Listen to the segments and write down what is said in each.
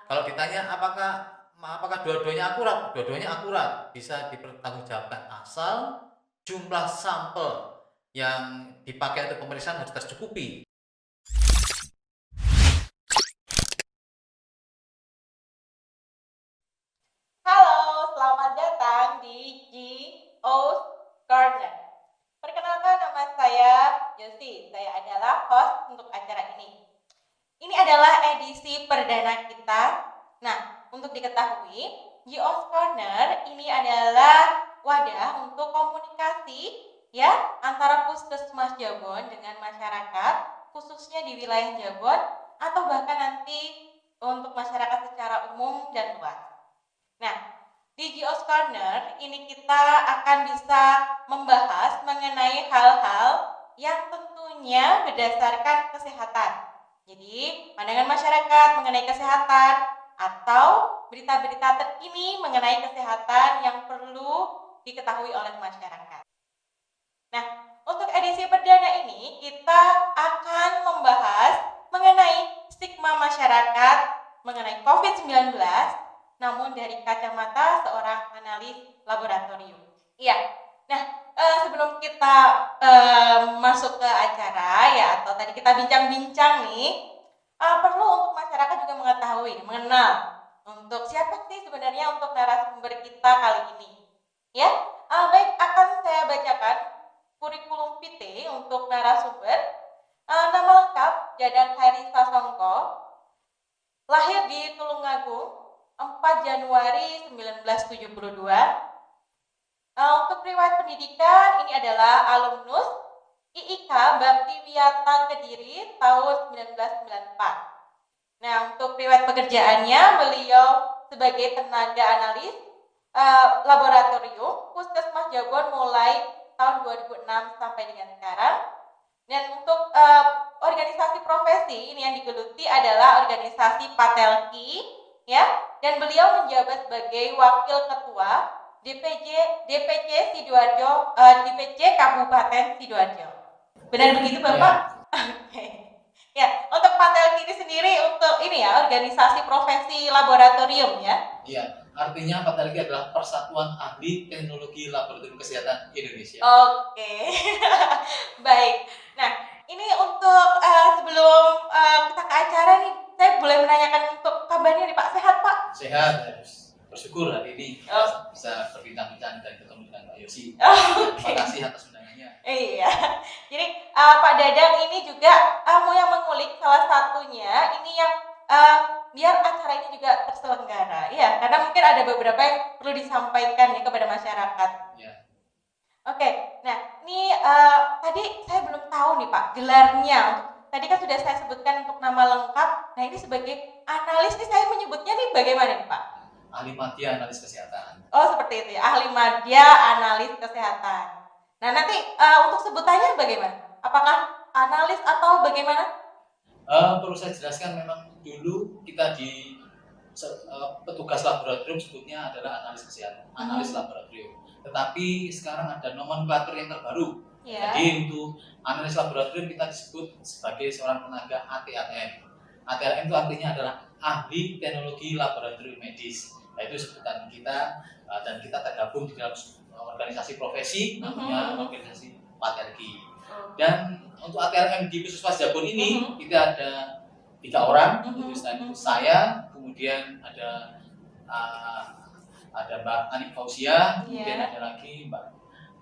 Kalau ditanya apakah dua-duanya akurat? Dua-duanya akurat, bisa dipertanggungjawabkan asal jumlah sampel yang dipakai untuk pemeriksaan harus tercukupi. Halo, selamat datang di GO's Corner. Perkenalkan, nama saya Yosi. Saya adalah host untuk acara ini. Ini adalah edisi perdana kita. Nah, untuk diketahui, GO's Corner ini adalah wadah untuk komunikasi ya antara Puskesmas Jabon dengan masyarakat, khususnya di wilayah Jabon atau bahkan nanti untuk masyarakat secara umum dan luas. Nah, di Geos Corner ini kita akan bisa membahas mengenai hal-hal yang tentunya berdasarkan kesehatan. Jadi, pandangan masyarakat mengenai kesehatan atau berita-berita terkini mengenai kesehatan yang perlu diketahui oleh masyarakat. Nah, untuk edisi perdana ini kita akan membahas mengenai stigma masyarakat mengenai COVID-19 namun dari kacamata seorang analis laboratorium. Iya. Nah, sebelum kita masuk ke acara ya atau tadi kita bincang-bincang nih, perlu untuk masyarakat juga mengetahui, mengenal untuk siapa sih sebenarnya untuk narasumber kita kali ini. Ya, baik akan saya bacakan kurikulum PT untuk narasumber. Nama lengkap Dadang Hari Sasongko, lahir di Tulungagung 4 Januari 1972. Untuk riwayat pendidikan ini adalah alumnus IIK Bakti Wiyata Kediri tahun 1994. Nah, untuk riwayat pekerjaannya beliau sebagai tenaga analis laboratorium Puskesmas Jabon mulai tahun 2006 sampai dengan sekarang. Dan untuk organisasi profesi ini yang digeluti adalah organisasi Patelki ya, dan beliau menjabat sebagai wakil ketua DPC Sidoarjo, DPC Kabupaten Sidoarjo. Benar begitu Bapak? Oke. Ya, untuk Patelki ini sendiri untuk ini ya, organisasi profesi laboratorium ya. Iya, artinya Patelki adalah Persatuan Ahli Teknologi Laboratorium Kesehatan Indonesia. Oke. Baik. Nah, ini untuk sebelum kita ke acara nih, saya boleh menanyakan untuk kabarnya nih Pak, sehat Pak? Sehat, bersyukur hari ini bisa berbincang-bincang dan ketemu dengan Pak Yosi. Terima kasih atas undangannya. Iya. Jadi Pak Dadang ini juga mau yang mengulik salah satunya ini yang biar acara ini juga terselenggara. Iya, karena mungkin ada beberapa yang perlu disampaikan ya kepada masyarakat. Ya. Oke, nah ini tadi saya belum tahu nih Pak gelarnya. Tadi kan sudah saya sebutkan untuk nama lengkap. Nah ini sebagai analis nih saya menyebutnya nih bagaimana nih Pak? Ahli madya analis kesehatan. Oh seperti itu ya, ahli madya analis kesehatan. Nah nanti untuk sebutannya bagaimana? Apakah analis atau bagaimana? Perlu saya jelaskan memang dulu kita di petugas laboratorium sebutnya adalah analis kesehatan, analis laboratorium. Tetapi sekarang ada nomenklatur yang terbaru. Yeah. Jadi untuk analis laboratorium kita disebut sebagai seorang tenaga ATLM. ATLM itu artinya adalah ahli teknologi laboratorium medis. Nah, itu sebutan kita dan kita tergabung di dalam organisasi profesi namanya organisasi Patelki. Dan untuk ATLM di Puskesmas Jabon ini kita ada 3 orang, itu saya, kemudian ada Mbak Anik Fauzia, kemudian ada lagi Mbak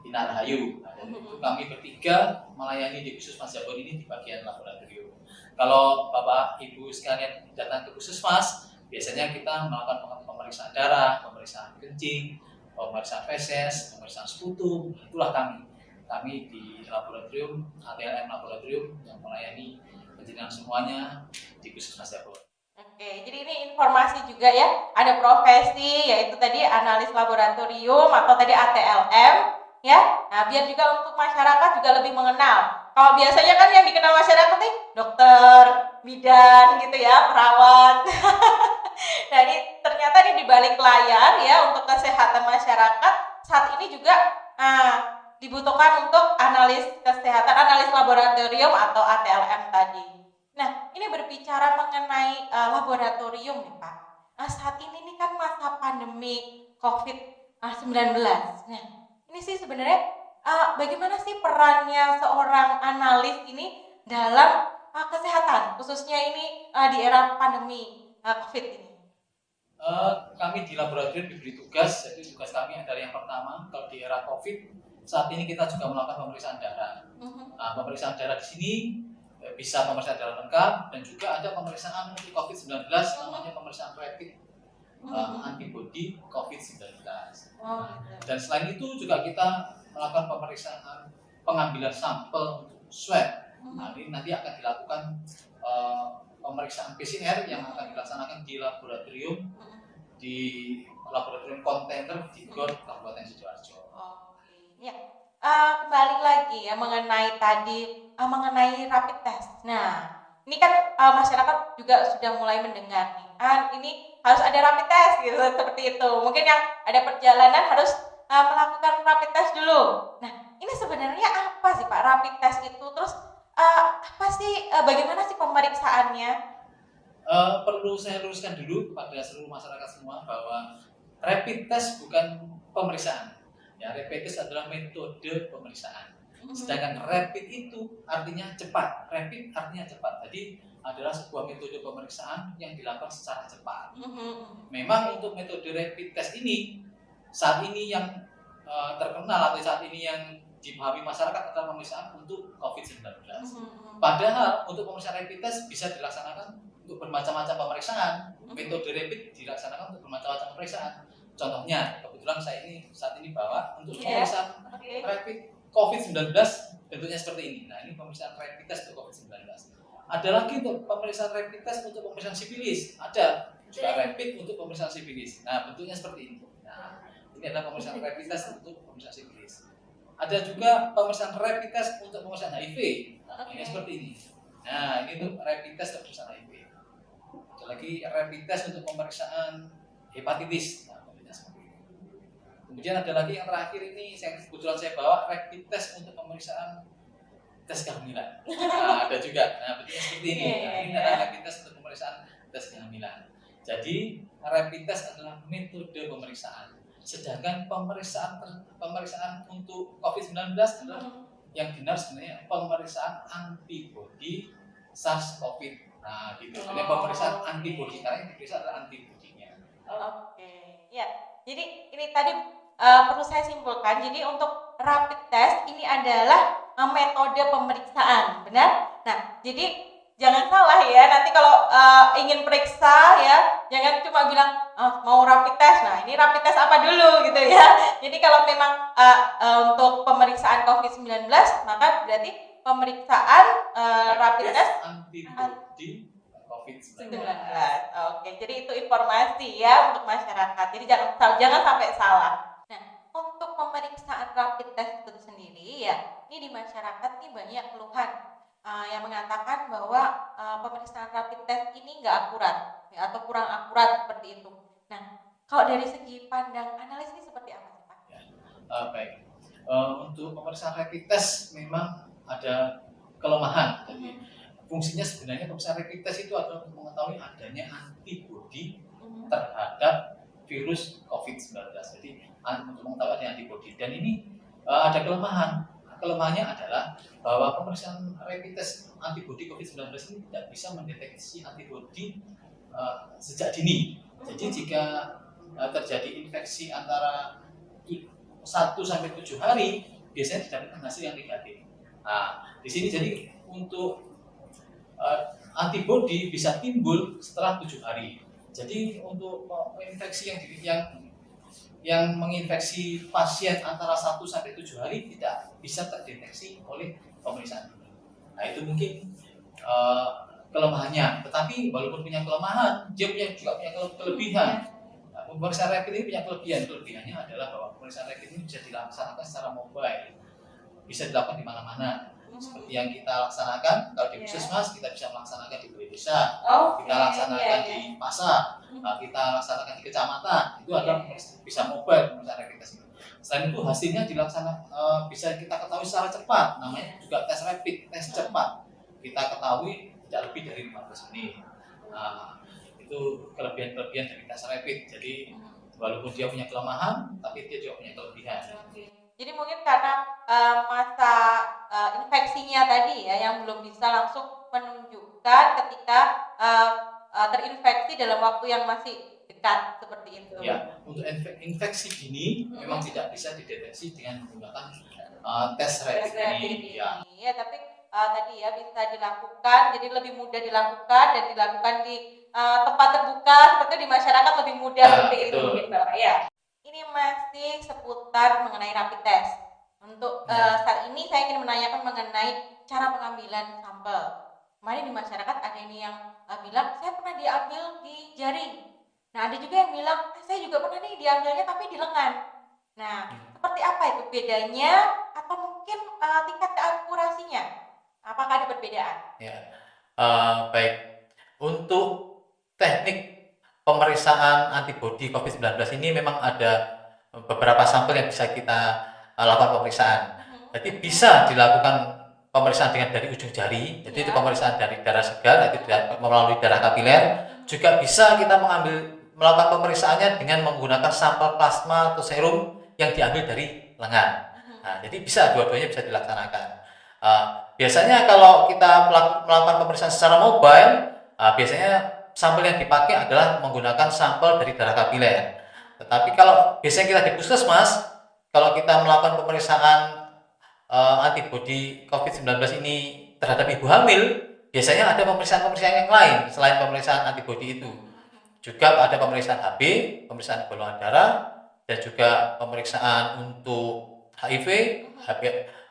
Tina Rahayu. Nah, dan itu kami bertiga melayani di Puskesmas Jabon ini di bagian laboratorium. Kalau Bapak Ibu sekalian datang ke Puskesmas, biasanya kita melakukan pemeriksaan darah, pemeriksaan kencing, pemeriksaan feses, pemeriksaan sputum. Itulah kami di laboratorium ATLM laboratorium yang melayani penjenengan semuanya di Puskesmas Jabon. Oke, jadi ini informasi juga ya, ada profesi yaitu tadi analis laboratorium atau tadi ATLM ya. Nah, biar juga untuk masyarakat juga lebih mengenal. Kalau biasanya kan yang dikenal masyarakat nih dokter, bidan gitu ya, perawat. Nah, ini ternyata di balik layar ya untuk kesehatan masyarakat saat ini juga dibutuhkan untuk analis kesehatan, analis laboratorium atau ATLM tadi. Nah, ini berbicara mengenai laboratorium nih Pak. saat ini nih kan masa pandemi COVID-19. Nah, ini sih sebenarnya bagaimana sih perannya seorang analis ini dalam kesehatan, khususnya ini di era pandemi COVID ini? Kami di laboratorium diberi tugas, jadi tugas kami adalah yang pertama, kalau di era COVID, saat ini kita juga melakukan pemeriksaan darah. Pemeriksaan darah di sini bisa pemeriksaan darah lengkap dan juga ada pemeriksaan untuk COVID-19 namanya pemeriksaan rapid antibody COVID-19. Dan selain itu juga kita melakukan pemeriksaan pengambilan sampel untuk swab. Nah, ini nanti akan dilakukan pemeriksaan PCR yang akan dilaksanakan di laboratorium kontainer di GOR Kabupaten Sidoarjo. Ya. Kembali lagi ya mengenai tadi mengenai rapid test. Nah, ini kan masyarakat juga sudah mulai mendengar nih. Ini harus ada rapid test gitu seperti itu. Mungkin yang ada perjalanan harus melakukan rapid test dulu. Nah, ini sebenarnya apa sih Pak rapid test itu? Terus apa sih bagaimana sih pemeriksaannya? Perlu saya luruskan dulu kepada seluruh masyarakat semua bahwa rapid test bukan pemeriksaan. Ya, rapid test adalah metode pemeriksaan. Sedangkan rapid itu artinya cepat. Rapid artinya cepat. Jadi adalah sebuah metode pemeriksaan yang dilakukan secara cepat. Memang untuk metode rapid test ini saat ini yang terkenal atau saat ini yang dipahami masyarakat adalah pemeriksaan untuk COVID-19. Padahal untuk pemeriksaan rapid test bisa dilaksanakan untuk bermacam-macam pemeriksaan. Metode rapid dilaksanakan untuk bermacam-macam pemeriksaan. Contohnya, kebetulan saya ini saat ini bawa untuk pemeriksaan rapid COVID-19 bentuknya seperti ini. Nah, ini pemeriksaan rapid test untuk COVID-19. Ada lagi untuk pemeriksaan rapid test untuk pemeriksaan sifilis. Ada juga rapid untuk pemeriksaan sifilis. Nah, bentuknya seperti ini. Nah, ini adalah pemeriksaan rapid test untuk pemeriksaan sifilis. Ada juga pemeriksaan rapid test untuk pemeriksaan HIV. Ini seperti ini. Nah, ini untuk rapid test untuk pemeriksaan HIV. Ada lagi rapid test untuk pemeriksaan hepatitis. Nah, bentuknya seperti ini. Kemudian ada lagi yang terakhir ini, kebetulan saya bawa rapid test untuk pemeriksaan tes kehamilan. Nah, ada juga. Nah, bentuknya seperti ini. Nah, ini adalah rapid test untuk pemeriksaan tes kehamilan. Jadi, rapid test adalah metode pemeriksaan. Sedangkan pemeriksaan untuk COVID-19 adalah yang benar sebenarnya pemeriksaan antibodi SARS-CoV. Nah, gitu. Jadi pemeriksaan antibodi karena yang diperiksa adalah antibodinya. Ya. Jadi ini tadi perlu saya simpulkan. Jadi untuk rapid test ini adalah metode pemeriksaan, benar? Nah, jadi jangan salah ya. Nanti kalau ingin periksa ya, jangan cuma bilang mau rapid test. Nah, ini rapid test apa dulu gitu ya. Jadi kalau memang untuk pemeriksaan COVID-19, maka berarti pemeriksaan rapid test antibodi COVID-19. Oke, jadi itu informasi ya untuk masyarakat. Jadi jangan sampai salah. Nah, untuk pemeriksaan rapid test itu sendiri ya, ini di masyarakat nih banyak keluhan yang mengatakan bahwa pemeriksaan rapid test ini nggak akurat ya, atau kurang akurat seperti itu. Nah, kalau dari segi pandang analis ini seperti apa sih Pak? Baik, untuk pemeriksaan rapid test memang ada kelemahan. Jadi fungsinya sebenarnya pemeriksaan rapid test itu adalah untuk mengetahui adanya antibodi terhadap virus COVID-19. Jadi untuk mengetahui adanya antibodi. Dan ini ada kelemahan. Kelemahannya adalah bahwa pemeriksaan rapid test antibodi COVID-19 ini tidak bisa mendeteksi antibodi sejak dini. Jadi jika terjadi infeksi antara 1 sampai 7 hari, biasanya didapatkan hasil yang negatif. Nah, di sini jadi untuk antibodi bisa timbul setelah 7 hari. Jadi untuk infeksi yang menginfeksi pasien antara 1 sampai 7 hari tidak bisa terdeteksi oleh pemeriksaan ini. Nah, itu mungkin kelemahannya. Tetapi walaupun punya kelemahan, dia juga punya kelebihan. Nah, pemeriksaan rapid ini punya kelebihan. Kelebihannya adalah bahwa pemeriksaan rapid ini bisa dilaksanakan secara mobile. Bisa dilakukan di mana-mana. Seperti yang kita laksanakan kalau di puskesmas, kita bisa melaksanakan di balai desa, kita laksanakan di pasar, kita laksanakan di kecamatan. Itu adalah bisa mobile pemeriksaan rapid test. Selain itu hasilnya bisa kita ketahui secara cepat. Namanya juga tes rapid, tes cepat. Kita ketahui tidak lebih dari 15 menit. Nah, Itu kelebihan-kelebihan dari tes rapid. Jadi walaupun dia punya kelemahan, tapi dia juga punya kelebihan. Jadi mungkin karena masa infeksinya tadi ya yang belum bisa langsung menunjukkan ketika terinfeksi dalam waktu yang masih dekat seperti itu. Ya, untuk infeksi ini memang tidak bisa dideteksi dengan menggunakan tes rapid ini. Ya, tapi tadi ya bisa dilakukan, jadi lebih mudah dilakukan dan dilakukan di tempat terbuka seperti di masyarakat lebih mudah seperti itu mungkin Bapak ya. Ini masih seputar mengenai rapid test. Untuk saat ini saya ingin menanyakan mengenai cara pengambilan sampel. Kemarin di masyarakat ada ini yang bilang saya pernah diambil di jari. Nah ada juga yang bilang saya juga pernah nih diambilnya tapi di lengan. Nah seperti apa itu bedanya atau mungkin tingkat keakurasinya? Apakah ada perbedaan? Ya, baik. Untuk teknik pemeriksaan antibodi COVID-19 ini memang ada beberapa sampel yang bisa kita lakukan pemeriksaan. Jadi bisa dilakukan pemeriksaan dengan dari ujung jari, jadi itu pemeriksaan dari darah segar, itu melalui darah kapiler. Juga bisa kita melakukan pemeriksaannya dengan menggunakan sampel plasma atau serum yang diambil dari lengan. Nah, jadi bisa dua-duanya bisa dilaksanakan. Biasanya kalau kita melakukan pemeriksaan secara mobile, biasanya sampel yang dipakai adalah menggunakan sampel dari darah kapiler. Tetapi kalau biasanya kita di puskesmas, kalau kita melakukan pemeriksaan antibodi COVID-19 ini terhadap ibu hamil, biasanya ada pemeriksaan-pemeriksaan yang lain selain pemeriksaan antibodi itu. Juga ada pemeriksaan HB, pemeriksaan golongan darah, dan juga pemeriksaan untuk HIV,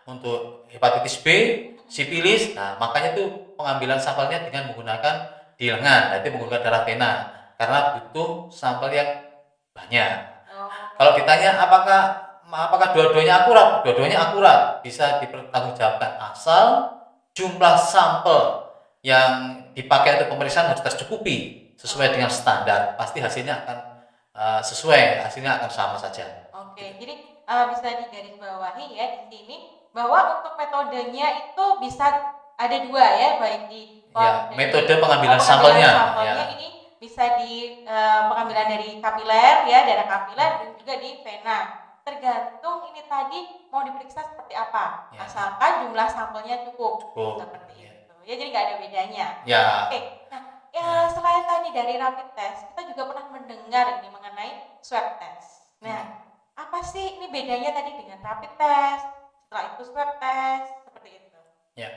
untuk hepatitis B, sifilis. Nah, makanya itu pengambilan sampelnya dengan menggunakan di lengan, yaitu menggunakan darah vena, karena butuh sampel yang banyak. Kalau ditanya apakah dua-duanya akurat? Dua-duanya akurat, bisa dipertanggungjawabkan asal jumlah sampel yang dipakai untuk pemeriksaan harus tercukupi sesuai dengan standar. Pasti hasilnya akan sesuai, hasilnya akan sama saja. Oke, jadi bisa digarisbawahi ya di sini bahwa untuk metodenya itu bisa ada dua ya, baik di metode pengambilan sampelnya ini bisa di pengambilan dari kapiler ya, darah kapiler, dan juga di vena. Tergantung ini tadi mau diperiksa seperti apa, asalkan jumlah sampelnya cukup. Seperti itu ya, jadi nggak ada bedanya. Oke, nah selain tadi dari rapid test, kita juga pernah mendengar ini mengenai swab test. Nah, apa sih ini bedanya tadi dengan rapid test, setelah itu swab test, seperti itu? Ya,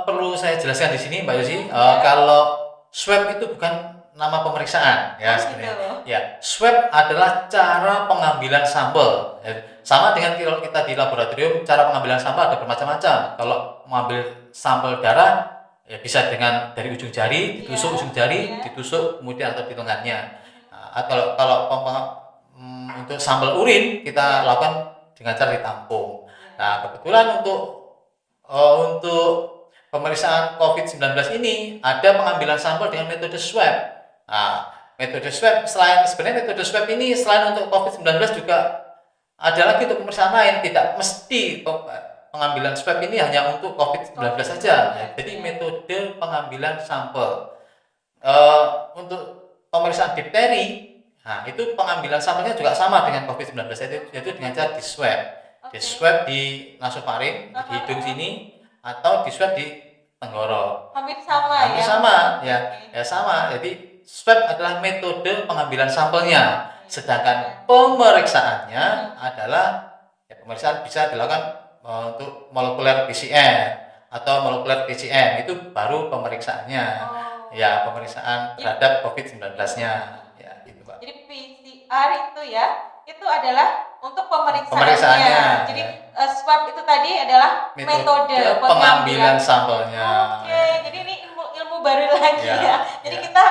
perlu saya jelaskan di sini Mbak Yosi, kalau swab itu bukan nama pemeriksaan ya sebenarnya. Ya, swab adalah cara pengambilan sampel. Sama dengan kalau kita di laboratorium, cara pengambilan sampel ada bermacam-macam. Kalau mengambil sampel darah, ya bisa dengan dari ujung jari, ditusuk ujung jari, ditusuk kemudian atau di lengannya. Nah, kalau untuk sampel urin kita lakukan dengan cara ditampung. Nah, kebetulan untuk pemeriksaan COVID-19 ini ada pengambilan sampel dengan metode swab. Nah, metode swab sebenarnya metode swab ini selain untuk COVID-19 juga ada lagi untuk pemeriksaan lain. Tidak mesti pengambilan swab ini hanya untuk COVID-19 saja. Jadi metode pengambilan sampel untuk pemeriksaan difteri, nah itu pengambilan sampelnya juga sama dengan COVID-19, yaitu dengan cara di swab. Di swab di nasofaring, di hidung sini, atau di swab di tenggorok. Hampir sama ya? Sama, ya sama. Jadi swab adalah metode pengambilan sampelnya, sedangkan pemeriksaannya adalah pemeriksaan bisa dilakukan untuk molekuler PCR atau molekuler TCM, itu baru pemeriksaannya. Ya, pemeriksaan terhadap COVID-19-nya. Ya, gitu, Pak. Jadi PCR itu ya, itu adalah untuk pemeriksaannya. Jadi swab itu tadi adalah metode pengambilan sampelnya. Oke, jadi ini ilmu baru lagi ya. Jadi kita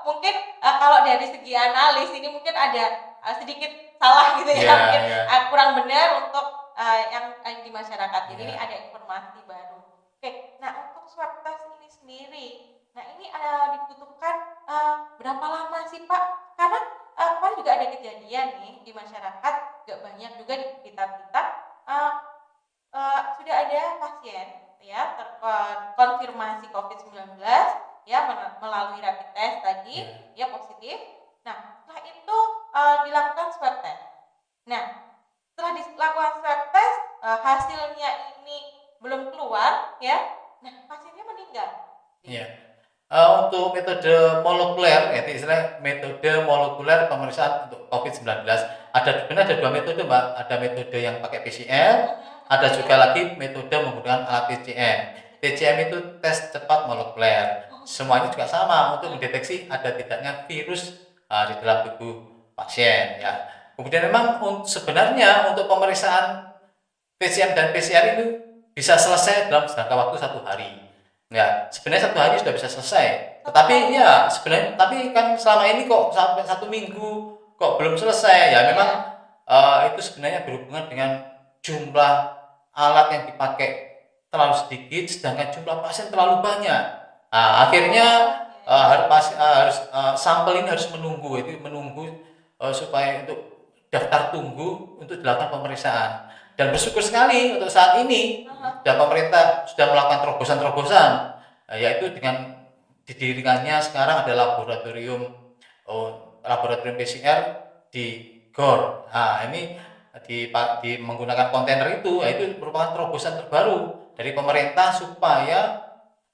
mungkin kalau dari segi analis ini mungkin ada sedikit salah gitu ya, mungkin kurang benar untuk yang di masyarakat. Jadi ini ada informasi baru. Oke, nah untuk swab test ini sendiri, nah ini dibutuhkan berapa lama sih Pak? Karena kemarin juga ada kejadian nih di masyarakat, gak banyak juga di berita-berita sudah ada pasien ya terkonfirmasi COVID-19 ya melalui rapid test tadi ya positif. Nah, setelah itu dilakukan swab test. Nah, setelah dilakukan swab test hasilnya ini belum keluar ya. Nah, pasiennya meninggal. Iya. Untuk metode molekuler, yaitu istilah metode molekuler pemeriksaan untuk COVID-19, sebenarnya ada dua metode, Mbak. Ada metode yang pakai PCR, ada juga lagi metode menggunakan alat TCM. TCM itu tes cepat molekuler. Semuanya juga sama untuk mendeteksi ada tidaknya virus di dalam tubuh pasien. Ya. Kemudian memang sebenarnya untuk pemeriksaan TCM dan PCR itu bisa selesai dalam jangka waktu 1 hari. Ya, sebenarnya 1 hari sudah bisa selesai. Tetapi ya sebenarnya, tapi kan selama ini kok sampai 1 minggu kok belum selesai. Ya memang itu sebenarnya berhubungan dengan jumlah alat yang dipakai terlalu sedikit, sedangkan jumlah pasien terlalu banyak. Nah, akhirnya sampel ini harus menunggu, supaya untuk daftar tunggu untuk dilakukan pemeriksaan. Dan bersyukur sekali untuk saat ini dan pemerintah sudah melakukan terobosan-terobosan, yaitu dengan didirikannya sekarang ada laboratorium PCR di GOR. Nah, ini menggunakan kontainer itu, yaitu merupakan terobosan terbaru dari pemerintah supaya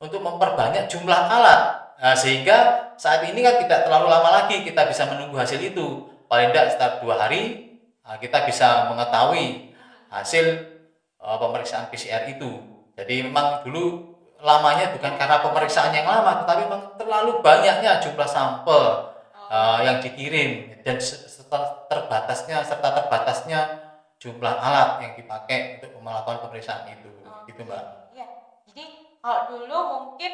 untuk memperbanyak jumlah alat. Nah, sehingga saat ini kan tidak terlalu lama lagi kita bisa menunggu hasil itu. Paling tidak setelah 2 hari kita bisa mengetahui hasil pemeriksaan PCR itu. Jadi memang dulu lamanya bukan karena pemeriksaan yang lama, tetapi memang terlalu banyaknya jumlah sampel yang dikirim dan serta terbatasnya jumlah alat yang dipakai untuk melakukan pemeriksaan itu. Gitu, Mbak. Iya. Jadi kalau dulu mungkin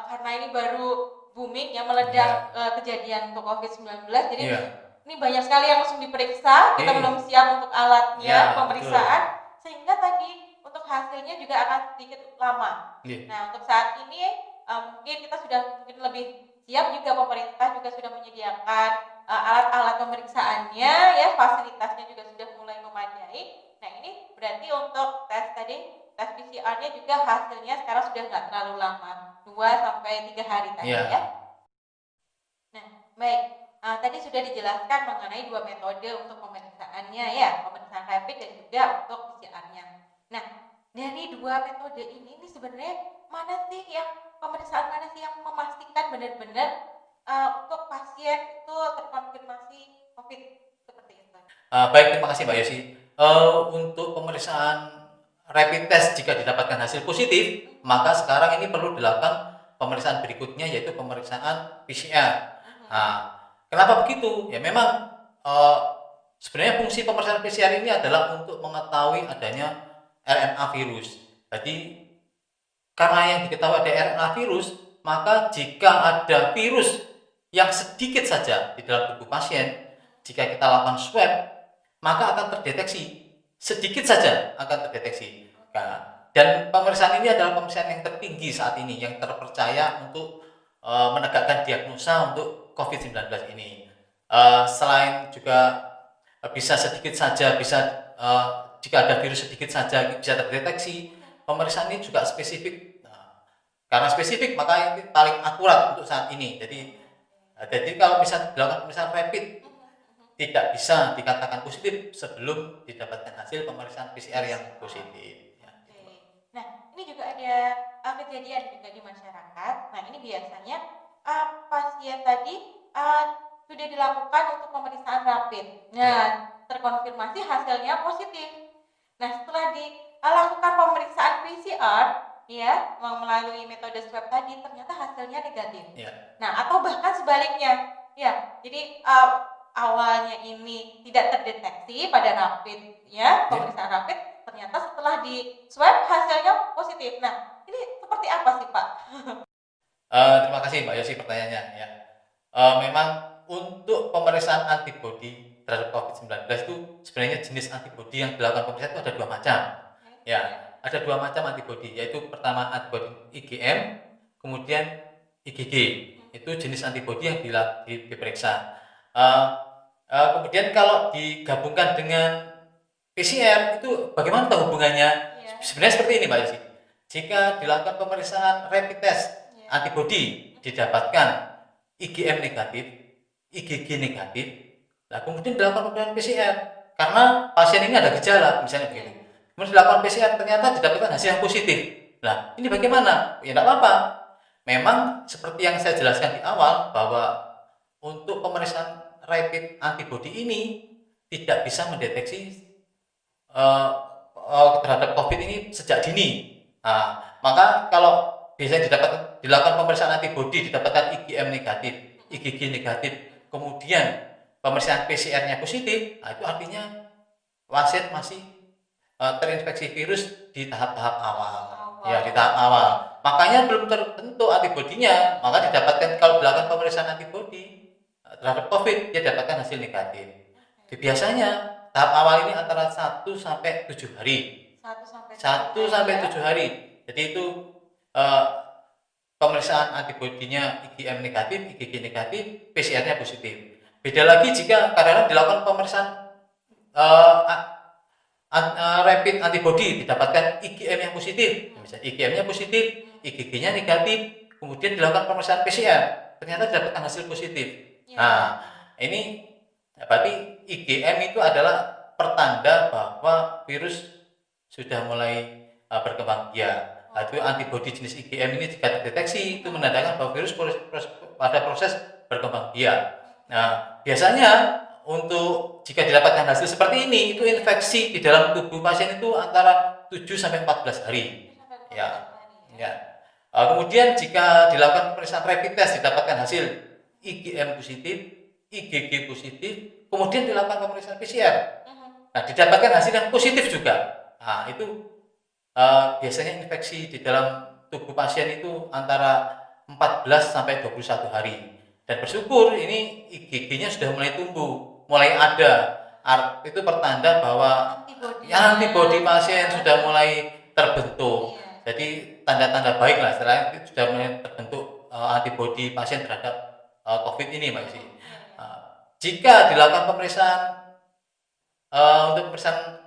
karena ini baru booming ya, meledak kejadian untuk COVID-19, jadi ini banyak sekali yang langsung diperiksa, kita belum siap untuk alatnya, pemeriksaan, sehingga tadi untuk hasilnya juga akan sedikit lama. Nah, untuk saat ini mungkin kita sudah lebih siap, juga pemerintah juga sudah menyediakan alat-alat pemeriksaannya ya, fasilitasnya juga sudah mulai memadai. Nah, ini berarti untuk tes PCR-nya juga hasilnya sekarang sudah nggak terlalu lama, 2-3 hari tadi ya. Nah, baik. Tadi sudah dijelaskan mengenai 2 metode untuk pemeriksaannya ya, pemeriksaan rapid dan juga untuk PCR-nya. Nah, dari 2 metode ini sebenarnya pemeriksaan mana sih yang memastikan benar-benar untuk pasien itu terkonfirmasi COVID seperti itu? Baik, terima kasih Mbak Yosi. Untuk pemeriksaan rapid test jika didapatkan hasil positif, maka sekarang ini perlu dilakukan pemeriksaan berikutnya, yaitu pemeriksaan PCR. Kenapa begitu? Ya memang sebenarnya fungsi pemeriksaan PCR ini adalah untuk mengetahui adanya RNA virus. Jadi karena yang diketahui ada RNA virus, maka jika ada virus yang sedikit saja di dalam tubuh pasien, jika kita lakukan swab, maka akan terdeteksi. Sedikit saja akan terdeteksi. Dan pemeriksaan ini adalah pemeriksaan yang tertinggi saat ini, yang terpercaya untuk menegakkan diagnosa untuk COVID-19 ini. Selain juga bisa sedikit saja, jika ada virus sedikit saja bisa terdeteksi, pemeriksaan ini juga spesifik. Karena spesifik, maka ini paling akurat untuk saat ini. Jadi kalau bisa dilakukan pemeriksaan rapid, tidak bisa dikatakan positif sebelum didapatkan hasil pemeriksaan PCR yang positif. Nah, ini juga ada kejadian juga di masyarakat. Nah, ini biasanya pasien tadi sudah dilakukan untuk pemeriksaan rapid. Nah, terkonfirmasi hasilnya positif. Nah, setelah dilakukan pemeriksaan PCR, ya, melalui metode swab tadi, ternyata hasilnya negatif. Nah, atau bahkan sebaliknya, ya. Jadi awalnya ini tidak terdeteksi pada rapid, ya, pemeriksaan rapid, ternyata setelah di swab hasilnya positif. Nah, ini seperti apa sih, Pak? Terima kasih Mbak Yosi pertanyaannya. Ya. Memang untuk pemeriksaan antibodi terhadap COVID-19 itu sebenarnya jenis antibodi yang dilakukan pemeriksaan itu ada 2 macam. Ya, ada 2 macam antibodi, yaitu pertama antibodi IgM, kemudian IgG. Itu jenis antibodi yang diperiksa. Kemudian kalau digabungkan dengan PCR itu bagaimana hubungannya? Sebenarnya seperti ini Mbak Yosi. Jika dilakukan pemeriksaan rapid test antibodi didapatkan IgM negatif, IgG negatif, nah kemudian dilakukan pemeriksaan PCR karena pasien ini ada gejala misalnya begitu. Kemudian dilakukan PCR ternyata didapatkan hasil yang positif. Nah ini bagaimana? Ya tidak apa-apa. Memang seperti yang saya jelaskan di awal bahwa untuk pemeriksaan rapid antibody ini tidak bisa mendeteksi terhadap COVID ini sejak dini. Nah, maka kalau biasanya dilakukan pemeriksaan antibody didapatkan IgM negatif, IgG negatif, kemudian pemeriksaan PCR-nya positif, nah itu artinya pasien masih terinfeksi virus di tahap-tahap awal. Ya, di tahap awal. Makanya belum terbentuk antibodinya, maka didapatkan kalau dilakukan pemeriksaan antibody terhadap COVID, dia dapatkan hasil negatif. Biasanya tahap awal ini antara 1 sampai 7 hari. 1 sampai 7 hari. Jadi itu pemeriksaan antibodinya IgM negatif, IgG negatif, PCR-nya positif. Beda lagi jika kadang-kadang dilakukan pemeriksaan rapid antibody didapatkan IgM yang positif, misalnya IgM-nya positif, IgG-nya negatif, kemudian dilakukan pemeriksaan PCR, ternyata didapatkan hasil positif. Nah, ini berarti IgM itu adalah pertanda bahwa virus sudah mulai berkembang biak. Nah, itu antibodi jenis IgM ini jika terdeteksi itu menandakan bahwa virus pada proses berkembang biak. Nah, biasanya untuk jika didapatkan hasil seperti ini, itu infeksi di dalam tubuh pasien itu antara 7 sampai 14 hari. Ya. Kemudian jika dilakukan pemeriksaan rapid test didapatkan hasil IgM positif, IgG positif, kemudian dilakukan pemeriksaan PCR. Nah, didapatkan hasil yang positif juga. Nah, itu biasanya infeksi di dalam tubuh pasien itu antara 14 sampai 21 hari. Dan bersyukur ini IgG-nya sudah mulai tumbuh, mulai ada. Itu pertanda bahwa antibodi pasien sudah mulai terbentuk. Jadi tanda-tanda baik lah, setelah itu sudah mulai terbentuk antibodi pasien terhadap COVID ini, Mbak Isi. Jika dilakukan pemeriksaan untuk pemeriksaan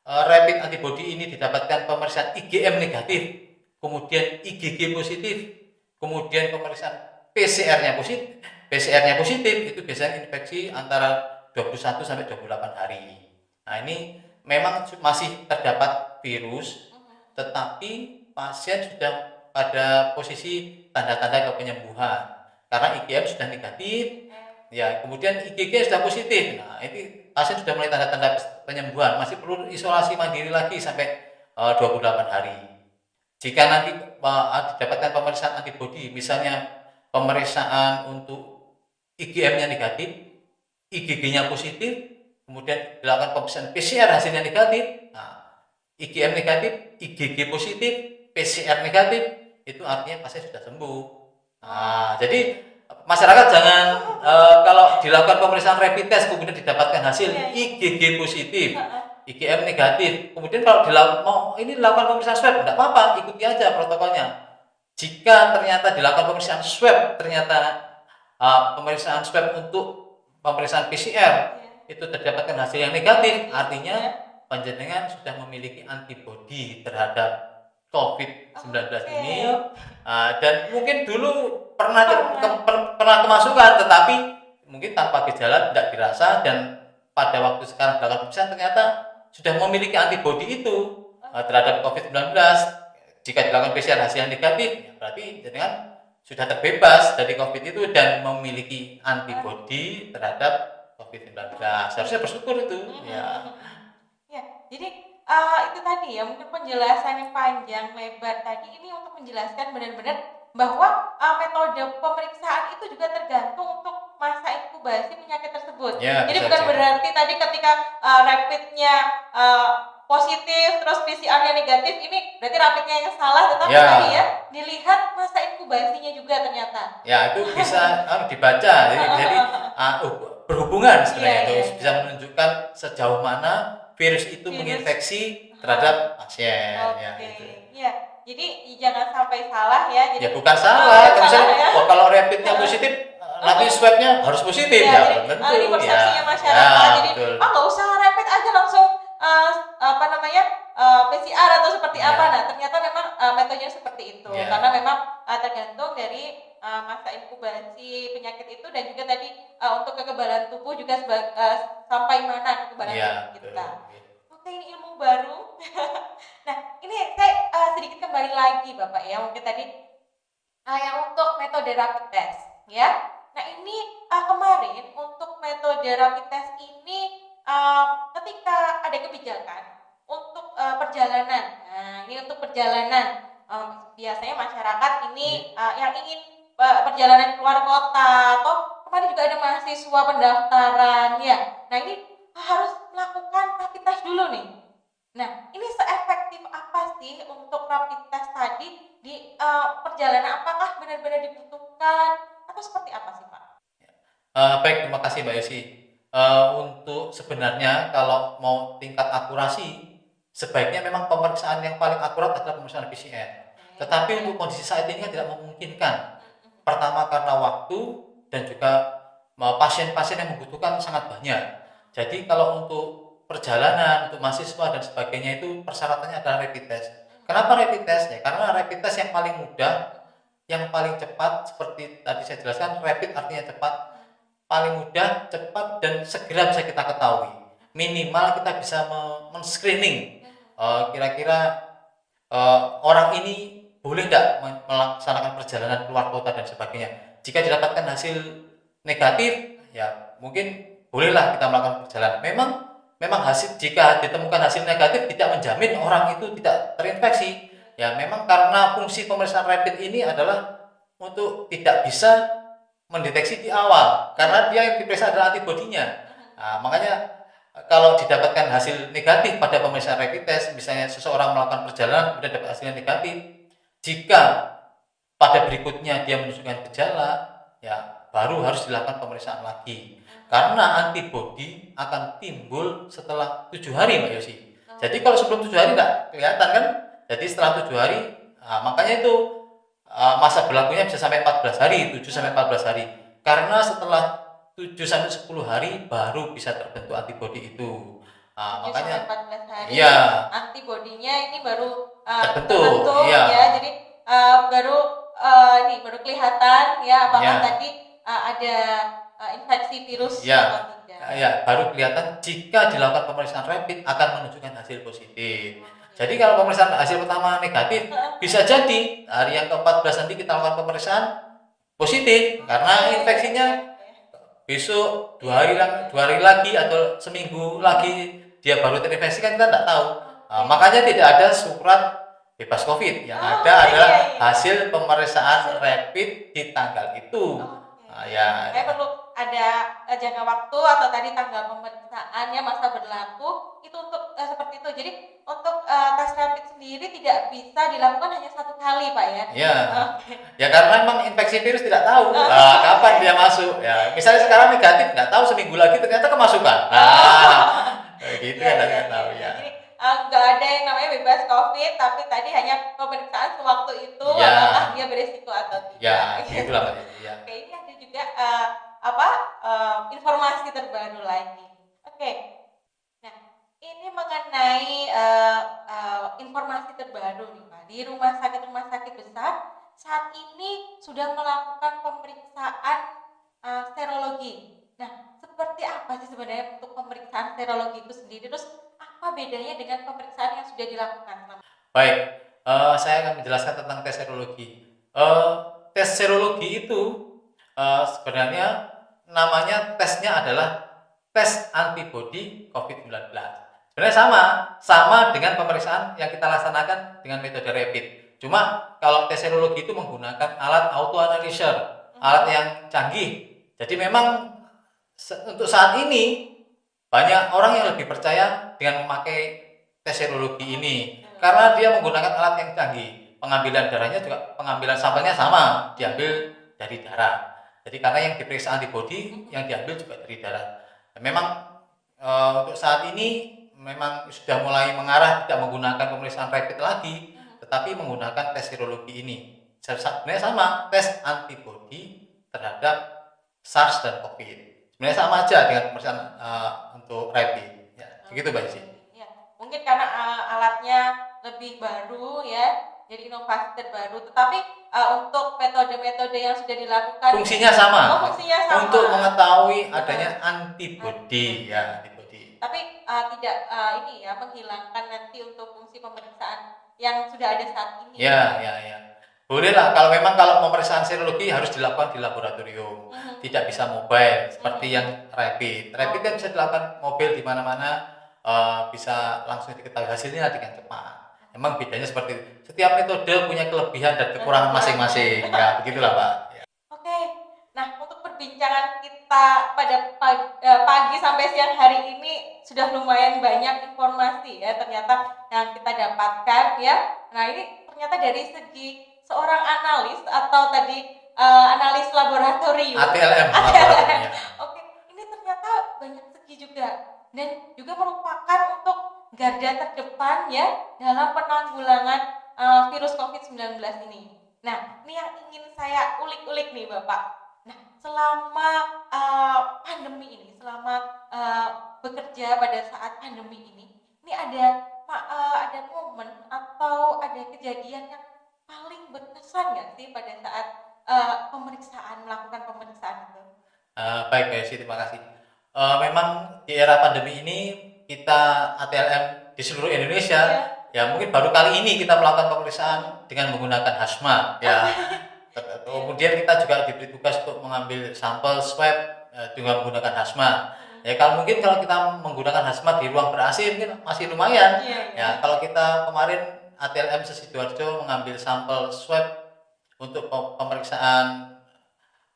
rapid antibody ini didapatkan pemeriksaan IgM negatif, kemudian IgG positif, kemudian pemeriksaan PCR-nya positif, itu biasanya infeksi antara 21 sampai 28 hari. Nah, ini memang masih terdapat virus, tetapi pasien sudah pada posisi tanda-tanda kepenyembuhan karena IgM sudah negatif, ya kemudian IgG sudah positif. Nah, ini pasien sudah mulai tanda-tanda penyembuhan, masih perlu isolasi mandiri lagi sampai 28 hari. Jika nanti didapatkan pemeriksaan antibody, misalnya pemeriksaan untuk IgM-nya negatif, IgG-nya positif, kemudian dilakukan pemeriksaan PCR hasilnya negatif, nah, IgM negatif, IgG positif, PCR negatif, itu artinya pasien sudah sembuh. Nah, jadi masyarakat jangan kalau dilakukan pemeriksaan rapid test kemudian didapatkan hasil IgG positif, IgM negatif, kemudian kalau dilakukan pemeriksaan swab, tidak apa-apa, ikuti aja protokolnya. Jika ternyata dilakukan pemeriksaan swab, ternyata pemeriksaan swab untuk pemeriksaan PCR itu terdapatkan hasil yang negatif, artinya panjenengan sudah memiliki antibodi terhadap COVID-19 ini, dan mungkin dulu pernah kemasukan, tetapi mungkin tanpa gejala tidak dirasa, dan pada waktu sekarang dilakukan pemeriksaan ternyata sudah memiliki antibodi itu terhadap COVID-19. Jika dilakukan PCR hasil yang negatif, ya berarti jenengan sudah terbebas dari COVID itu dan memiliki antibodi terhadap COVID-19. Seharusnya bersyukur itu. Ya, jadi itu tadi ya, mungkin penjelasan yang panjang lebar tadi ini untuk menjelaskan benar-benar bahwa metode pemeriksaan itu juga tergantung untuk masa inkubasi penyakit tersebut. Ya, jadi bukan berarti tadi ketika rapidnya positif terus PCR-nya negatif, ini berarti rapidnya yang salah, tetapi tadi ya dilihat masa inkubasinya juga ternyata. Ya, itu bisa dibaca. Jadi berhubungan sebenarnya itu bisa menunjukkan sejauh mana virus itu menginfeksi terhadap pasien. Ya, jadi jangan sampai salah ya. Jadi bukan salah. Misalnya, kalau rapidnya positif, nanti swabnya harus positif ya. Jadi persepsinya masyarakat. Jadi nggak usah rapid aja langsung apa namanya PCR atau seperti Iya. apa. Nah, ternyata memang metodenya seperti itu. Iya. Karena memang tergantung dari masa inkubasi penyakit itu dan juga tadi untuk kekebalan tubuh juga sampai mana kekebalan Iya, tubuh betul. kita. Oke, ini ilmu baru. Nah, ini saya sedikit kembali lagi Bapak ya. Mungkin tadi yang untuk metode rapid test ya. Nah, ini kemarin untuk metode rapid test ini ketika ada kebijakan untuk perjalanan. Nah, ini untuk perjalanan. Biasanya masyarakat ini yang ingin perjalanan keluar kota atau kemarin juga ada mahasiswa pendaftaran ya. Nah, ini harus melakukan rapid test dulu nih. Nah, ini seefektif apa sih untuk rapid test tadi di perjalanan? Apakah benar-benar dibutuhkan atau seperti apa sih Pak? Baik, terima kasih Mbak Yosi. Untuk sebenarnya kalau mau tingkat akurasi, sebaiknya memang pemeriksaan yang paling akurat adalah pemeriksaan PCR. Tetapi untuk kondisi saat ini kan tidak memungkinkan. Pertama karena waktu dan juga pasien-pasien yang membutuhkan sangat banyak. Jadi kalau untuk perjalanan, untuk mahasiswa dan sebagainya itu persyaratannya adalah rapid test. Kenapa rapid test? Ya, karena rapid test yang paling mudah, yang paling cepat, seperti tadi saya jelaskan, rapid artinya cepat, paling mudah, cepat, dan segera bisa kita ketahui. Minimal kita bisa men-screening kira-kira orang ini boleh tidak melaksanakan perjalanan keluar kota dan sebagainya. Jika didapatkan hasil negatif, ya mungkin bolehlah kita melakukan perjalanan. Memang jika ditemukan hasil negatif tidak menjamin orang itu tidak terinfeksi. Ya memang karena fungsi pemeriksaan rapid ini adalah untuk tidak bisa mendeteksi di awal, karena dia yang diperiksa adalah antibodinya. Nah, makanya kalau didapatkan hasil negatif pada pemeriksaan rapid test, misalnya seseorang melakukan perjalanan kemudian dapat hasilnya negatif, jika pada berikutnya dia menunjukkan gejala, ya baru harus dilakukan pemeriksaan lagi. Karena antibodi akan timbul setelah 7 hari, Mbak Yosi. Jadi kalau sebelum 7 hari tidak kelihatan kan? Jadi setelah 7 hari, makanya itu masa berlakunya bisa sampai 14 hari, 7 sampai 14 hari. Karena setelah 7 sampai 10 hari baru bisa terbentuk antibodi itu. 7 Makanya sampai 14 hari iya, antibodinya ini baru terbentuk, terbentuk iya. ya. Jadi baru ini baru kelihatan ya apakah Iya. tadi ada infeksi virus Iya. atau tidak. Ya, baru kelihatan jika dilakukan pemeriksaan rapid akan menunjukkan hasil positif. Jadi kalau pemeriksaan hasil pertama negatif, bisa jadi hari yang ke-14 nanti kita lakukan pemeriksaan positif karena infeksinya besok 2 hari lagi atau seminggu lagi dia baru terinfeksi kan kita tidak tahu. Makanya tidak ada surat bebas COVID, yang ada adalah hasil pemeriksaan rapid di tanggal itu. Ya. Saya perlu ada jangka waktu atau tadi tanggal pemeriksaannya masa berlaku itu untuk seperti itu. Jadi untuk tes rapid sendiri tidak bisa dilakukan hanya 1 kali Pak ya? Ya. Ya karena memang infeksi virus tidak tahu kapan dia masuk. Ya misalnya sekarang negatif, nggak tahu seminggu lagi ternyata kemasukan. Gitu kan nggak tahu ya. Jadi nggak ada yang namanya bebas COVID, tapi tadi hanya pemeriksaan sewaktu itu Ya. apakah dia berisiko atau tidak. Ya, itulah Mbak. Ya. Oke, ini ada juga informasi terbaru lagi. Oke, nah ini mengenai informasi terbaru nih Pak. Di rumah sakit besar saat ini sudah melakukan pemeriksaan serologi. Nah, seperti apa sih sebenarnya untuk pemeriksaan serologi itu sendiri? Terus apa bedanya dengan pemeriksaan yang sudah dilakukan? Baik, saya akan menjelaskan tentang tes serologi. Tes serologi itu sebenarnya namanya tesnya adalah tes antibodi COVID-19. Sebenarnya sama dengan pemeriksaan yang kita laksanakan dengan metode rapid. Cuma kalau tes serologi itu menggunakan alat autoanalyzer, alat yang canggih. Jadi memang untuk saat ini banyak orang yang lebih percaya dengan memakai tes serologi ini karena dia menggunakan alat yang canggih. Pengambilan darahnya juga, pengambilan sampelnya sama, diambil dari darah. Jadi karena yang diperiksa antibodi, yang diambil juga dari darah. Dan memang untuk saat ini memang sudah mulai mengarah tidak menggunakan pemeriksaan rapid lagi, tetapi menggunakan tes serologi ini. Sebenarnya sama, tes antibodi terhadap SARS dan COVID. Sebenarnya sama aja dengan pemeriksaan untuk rapid. Ya, begitu Mbak Isi. Ya. Mungkin karena alatnya lebih baru ya, jadi inovasi terbaru. Tetapi untuk metode-metode yang sudah dilakukan Fungsinya sama. fungsinya sama. Untuk mengetahui adanya antibodi ya, antibodi. Tapi tidak ini ya menghilangkan nanti untuk fungsi pemeriksaan yang sudah ada saat ini. Ya. Boleh lah, kalau pemeriksaan serologi harus dilakukan di laboratorium. Tidak bisa mobile seperti yang rapid. Rapid kan bisa dilakukan mobil di mana-mana, bisa langsung diketahui hasilnya dengan cepat. Memang bedanya seperti itu. Setiap metode punya kelebihan dan kekurangan masing-masing. Ya, begitulah, Pak. Ya. Oke. Nah, untuk perbincangan kita pada pagi sampai siang hari ini sudah lumayan banyak informasi ya ternyata yang kita dapatkan ya. Nah, ini ternyata dari segi seorang analis atau tadi analis laboratorium. ATLM. Ya. Oke, ini ternyata banyak segi juga dan juga merupakan untuk garda terdepan ya dalam penanggulangan virus COVID-19 ini. Nah, ini yang ingin saya ulik-ulik nih Bapak. Nah, selama pandemi ini, selama bekerja pada saat pandemi ini ada momen atau ada kejadian yang paling berkesan nggak sih pada saat melakukan pemeriksaan itu? Baik, Mbak Yesi, terima kasih. Memang di era pandemi ini kita ATLM di seluruh Indonesia ya mungkin baru kali ini kita melakukan pemeriksaan dengan menggunakan hazmat ya. Kemudian kita juga diberi tugas untuk mengambil sampel swab dengan menggunakan hazmat. Ya kalau kita menggunakan hazmat di ruang ber-AC mungkin masih lumayan. Ya kalau kita kemarin ATLM Sidoarjo mengambil sampel swab untuk pemeriksaan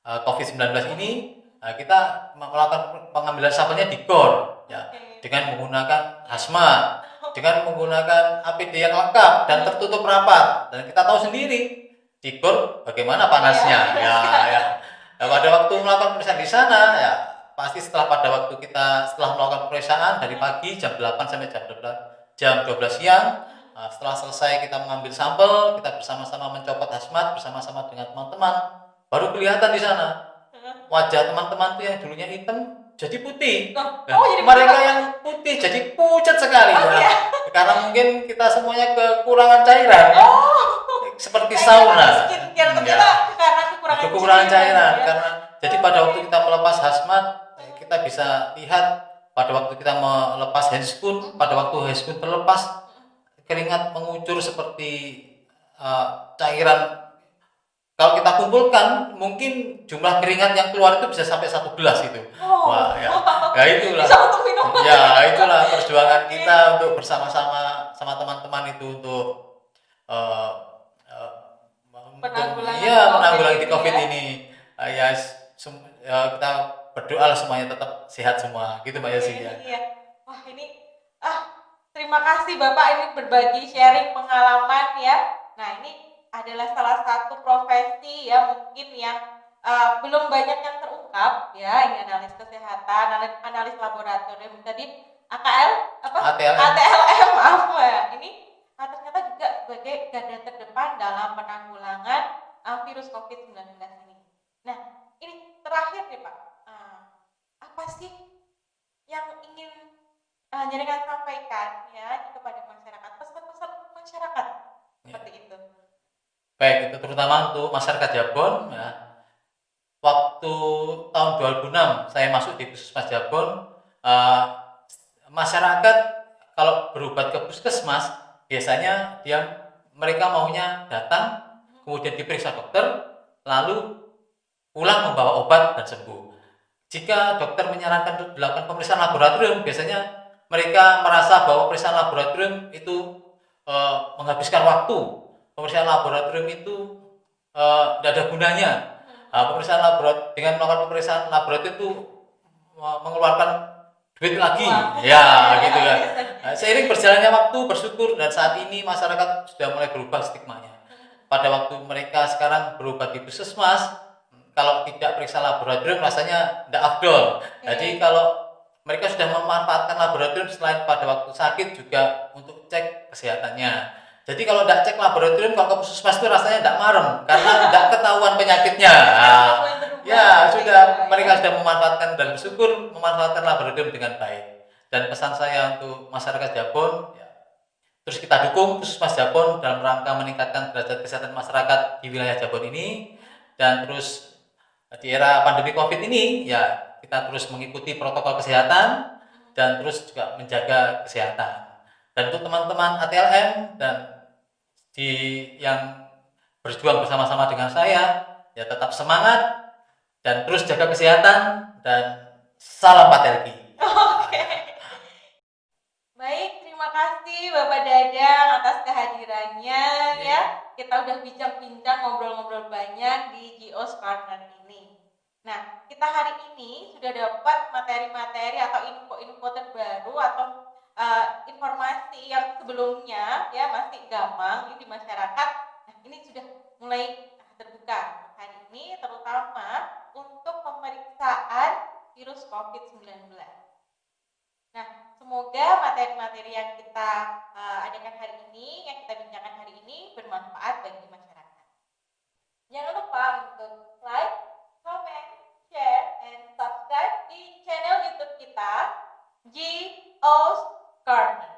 COVID-19 ini, kita melakukan pengambilan sampelnya di GOR ya, dengan menggunakan hazmat, dengan menggunakan APD yang lengkap dan tertutup rapat. Dan kita tahu sendiri di GOR bagaimana panasnya ya. Nah, pada waktu melakukan pemeriksaan di sana ya pasti setelah melakukan pemeriksaan dari pagi jam 8 sampai jam 12 siang, setelah selesai kita mengambil sampel, kita bersama-sama mencopot hazmat bersama-sama dengan teman-teman, baru kelihatan di sana wajah teman-teman itu yang dulunya hitam jadi putih. Mereka yang putih jadi pucat sekali ya. Karena mungkin kita semuanya kekurangan cairan ya. Seperti sauna. Karena kekurangan cairan karena jadi pada waktu kita melepas hazmat kita bisa lihat pada waktu kita melepas handscoon, pada waktu handscoon terlepas keringat mengucur seperti cairan. Kalau kita kumpulkan mungkin jumlah keringat yang keluar itu bisa sampai 1 gelas itu. Wah ya itulah. Ya itulah perjuangan kita untuk bersama-sama sama teman-teman itu untuk menanggulangi COVID ini. Kita berdoa semuanya tetap sehat semua, gitu Mbak Yesi ya. Iya. Wah ini, terima kasih Bapak ini berbagi sharing pengalaman ya. Nah ini adalah salah satu profesi ya mungkin yang belum banyak yang terungkap ya. Ini analis kesehatan, analis laboratorium tadi ATLM maaf ya. Ini ternyata juga sebagai garda terdepan dalam penanggulangan virus COVID-19 ini. Nah, ini terakhir nih Pak, apa sih yang ingin jenengan sampaikan ya kepada masyarakat, pesan-pesan masyarakat seperti itu? Baik, itu terutama untuk masyarakat Jabon ya. Waktu tahun 2006 saya masuk di Puskesmas Jabon, masyarakat kalau berobat ke puskesmas biasanya mereka maunya datang kemudian diperiksa dokter lalu pulang membawa obat dan sembuh. Jika dokter menyarankan untuk dilakukan pemeriksaan laboratorium, biasanya mereka merasa bahwa pemeriksaan laboratorium itu menghabiskan waktu. Pemeriksaan laboratorium itu tidak ada gunanya. Dengan melakukan pemeriksaan laboratorium itu mengeluarkan duit lagi. Gitu ya. Seiring berjalannya waktu, bersyukur dan saat ini masyarakat sudah mulai berubah stigmanya. Pada waktu mereka sekarang berobat di puskesmas, kalau tidak periksa laboratorium rasanya tidak afdol. Jadi kalau mereka sudah memanfaatkan laboratorium selain pada waktu sakit juga untuk cek kesehatannya. Jadi kalau tidak cek laboratorium, kalau ke puskesmas itu rasanya tidak marem karena tidak ketahuan penyakitnya. Mereka sudah memanfaatkan dan bersyukur memanfaatkan laboratorium dengan baik. Dan pesan saya untuk masyarakat Jabon, ya, terus kita dukung Puskesmas Jabon dalam rangka meningkatkan derajat kesehatan masyarakat di wilayah Jabon ini. Dan terus di era pandemi COVID ini, ya kita terus mengikuti protokol kesehatan dan terus juga menjaga kesehatan. Dan untuk teman-teman ATLM dan yang berjuang bersama-sama dengan saya, ya tetap semangat dan terus jaga kesehatan dan salam Patelki. Oke. Baik, terima kasih Bapak Dadang atas kehadirannya ya. Kita udah bincang-bincang, ngobrol-ngobrol banyak di GO's Corner ini. Nah, kita hari ini sudah dapat materi-materi atau info-info terbaru atau informasi yang sebelumnya ya masih gampang di masyarakat. Nah, ini sudah mulai terbuka hari ini, terutama untuk pemeriksaan virus COVID-19. Nah, semoga materi-materi yang kita adakan hari ini, yang kita bincangkan hari ini bermanfaat bagi masyarakat. Jangan lupa untuk like, comment, share, and subscribe di channel YouTube kita, GO's Corner.